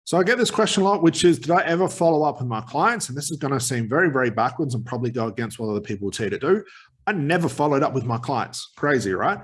So I get this question a lot, which is, did I ever follow up with my clients? And this is going to seem very, very backwards and probably go against what other people will tell you to do. I never followed up with my clients. Crazy, right?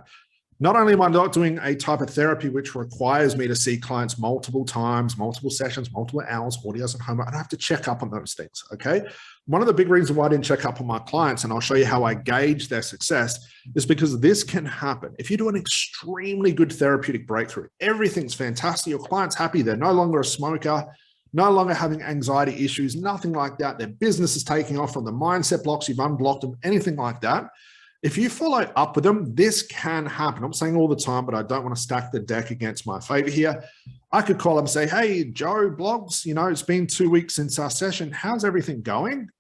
Not only am I not doing a type of therapy which requires me to see clients multiple times, multiple sessions, multiple hours, audios and homework, I don't have to check up on those things, okay? One of the big reasons why I didn't check up on my clients, and I'll show you how I gauge their success, is because this can happen. If you do an extremely good therapeutic breakthrough, everything's fantastic, your client's happy, they're no longer a smoker, no longer having anxiety issues, nothing like that, their business is taking off from the mindset blocks, you've unblocked them, anything like that. If you follow up with them, this can happen. I'm saying all the time, but I don't want to stack the deck against my favor here. I could call them and say, hey, Joe Blogs, it's been 2 weeks since our session. How's everything going?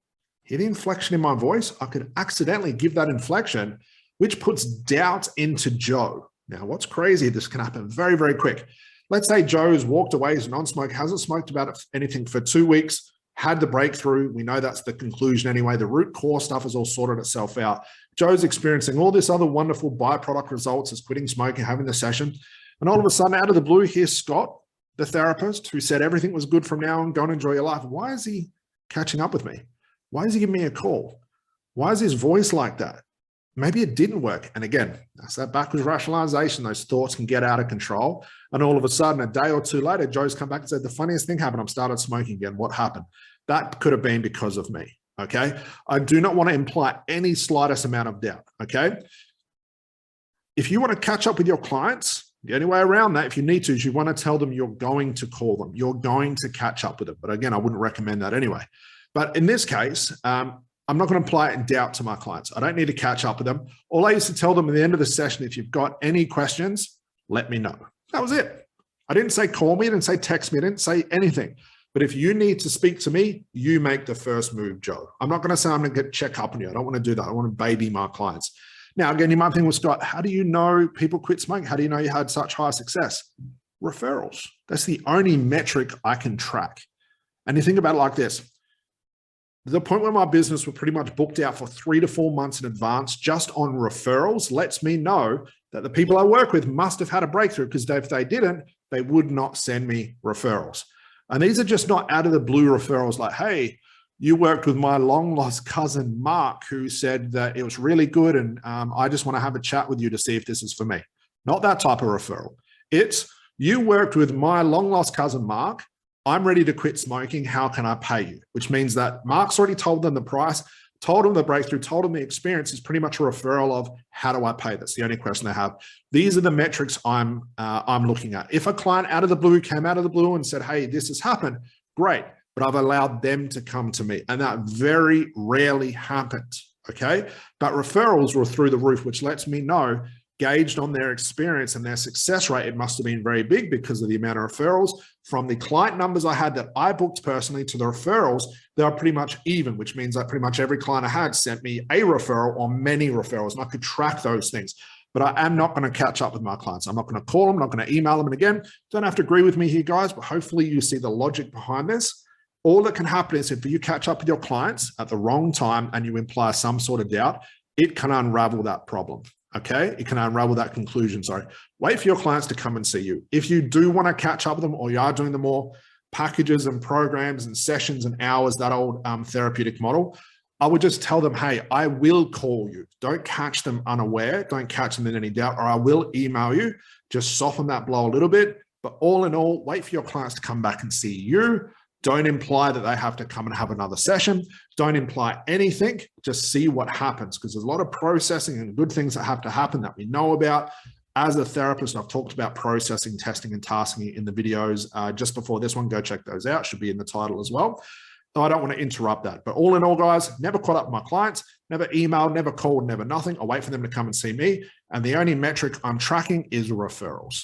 Hear the inflection in my voice? I could accidentally give that inflection, which puts doubt into Joe. Now, what's crazy, this can happen very, very quick. Let's say Joe's walked away as a non-smoker, hasn't smoked about anything for 2 weeks, had the breakthrough. We know that's the conclusion anyway. The root core stuff has all sorted itself out. Joe's experiencing all this other wonderful byproduct results as quitting smoking, having the session. And all of a sudden, out of the blue, here's Scott, the therapist, who said everything was good from now on, go and enjoy your life. Why is he catching up with me? Why is he giving me a call? Why is his voice like that? Maybe it didn't work. And again, that's that backwards rationalization. Those thoughts can get out of control. And all of a sudden, a day or two later, Joe's come back and said, the funniest thing happened. I started smoking again. What happened? That could have been because of me. Okay. I do not want to imply any slightest amount of doubt. Okay. If you want to catch up with your clients, the only way around that, if you need to, is you want to tell them you're going to call them. You're going to catch up with them. But again, I wouldn't recommend that anyway. But in this case, I'm not going to apply doubt to my clients. I don't need to catch up with them. All I used to tell them at the end of the session, if you've got any questions, let me know. That was it. I didn't say call me, I didn't say text me, I didn't say anything. But if you need to speak to me, you make the first move, Joe. I'm not going to say I'm going to check up on you. I don't want to do that. I want to baby my clients. Now, again, you might think, well, Scott, how do you know people quit smoking? How do you know you had such high success? Referrals. That's the only metric I can track. And you think about it like this. The point where my business was pretty much booked out for 3 to 4 months in advance just on referrals lets me know that the people I work with must have had a breakthrough, because if they didn't, they would not send me referrals. And these are just not out of the blue referrals like, hey, you worked with my long lost cousin, Mark, who said that it was really good. And I just want to have a chat with you to see if this is for me. Not that type of referral. It's, you worked with my long lost cousin, Mark. I'm ready to quit smoking. How can I pay you? Which means that Mark's already told them the price, told them the breakthrough, told them the experience is pretty much a referral of how do I pay? That's the only question they have. These are the metrics I'm looking at. If a client out of the blue came out of the blue and said, hey, this has happened, great. But I've allowed them to come to me. And that very rarely happens, okay? But referrals were through the roof, which lets me know, gauged on their experience and their success rate, it must have been very big because of the amount of referrals. From the client numbers I had that I booked personally to the referrals, they are pretty much even, which means that pretty much every client I had sent me a referral or many referrals, and I could track those things. But I am not going to catch up with my clients. I'm not going to call them, I'm not going to email them. And again, don't have to agree with me here, guys, but hopefully you see the logic behind this. All that can happen is if you catch up with your clients at the wrong time and you imply some sort of doubt, it can unravel that problem. Okay, it can unravel that conclusion. Sorry, wait for your clients to come and see you. If you do want to catch up with them, or you are doing the more packages and programs and sessions and hours, that old therapeutic model, I would just tell them, hey, I will call you. Don't catch them unaware. Don't catch them in any doubt, or I will email you. Just soften that blow a little bit. But all in all, wait for your clients to come back and see you. Don't imply that they have to come and have another session. Don't imply anything. Just see what happens, because there's a lot of processing and good things that have to happen that we know about. As a therapist, I've talked about processing, testing, and tasking in the videos just before this one. Go check those out. Should be in the title as well. So I don't want to interrupt that. But all in all, guys, never caught up with my clients, never emailed, never called, never nothing. I wait for them to come and see me. And the only metric I'm tracking is referrals.